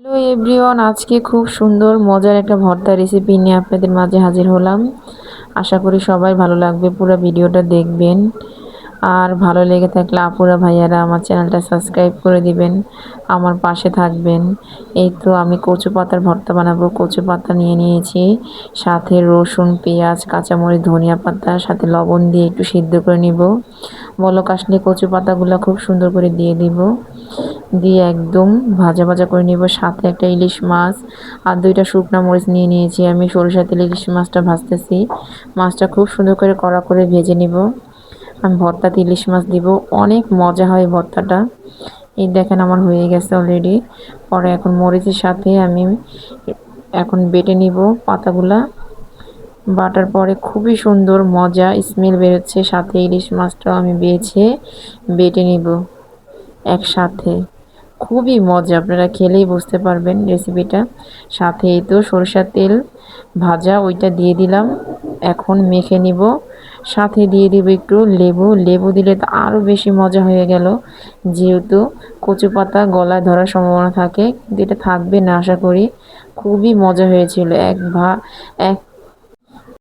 Hello everyone, আজকে খুব সুন্দর মজার একটা ভর্তা রেসিপি নিয়ে আপনাদের মাঝে হাজির হলাম। আশা করি সবাই ভালো লাগবে, পুরো ভিডিওটা দেখবেন। আর ভালো লেগে থাকলে আপুরা ভাইয়ারা আমার চ্যানেলটা সাবস্ক্রাইব করে দিবেন, আমার পাশে থাকবেন। এই তো আমি কচু পাতার ভর্তা বানাবো। কচু পাতা নিয়ে নিয়েছি, সাথে রসুন, পেঁয়াজ, কাঁচামরিচ, ধনিয়া পাতা, সাথে লবণ দিয়ে একটু সিদ্ধ করে নিব। বলক আসলে কচু পাতাগুলো খুব সুন্দর করে দিয়ে দিব, দিয়ে একদম ভাজা ভাজা করে নিব। সাথে একটা ইলিশ মাছ আর দুইটা শুকনা মরিচ নিয়ে নিয়েছি। আমি সরিষা তেলে ইলিশ মাছটা ভাজতেছি। মাছটা খুব সুন্দর করে কড়া করে ভেজে নিব। আমি ভর্তাতে ইলিশ মাছ দিব, অনেক মজা হয় ভর্তাটা। এই দেখেন আমার হয়ে গেছে অলরেডি। পরে এখন মরিচের সাথে আমি এখন বেটে নিব পাতাগুলা। বাটার পরে খুবই সুন্দর মজা স্মেল বেরোচ্ছে। সাথে ইলিশ মাছটাও আমি বেটে নিব একসাথে। খুবই মজা, আপনারা খেলেই বুঝতে পারবেন রেসিপিটা। সাথে এই তো সরষের তেল ভাজা, ওইটা দিয়ে দিলাম। এখন মেখে নিব। সাথে দিয়ে দিব একটু লেবু। লেবু দিলে তো আরও বেশি মজা হয়ে গেল, যেহেতু কচু পাতা গলায় ধরার সম্ভাবনা থাকে, কিন্তু এটা থাকবে না আশা করি। খুবই মজা হয়েছিল। এক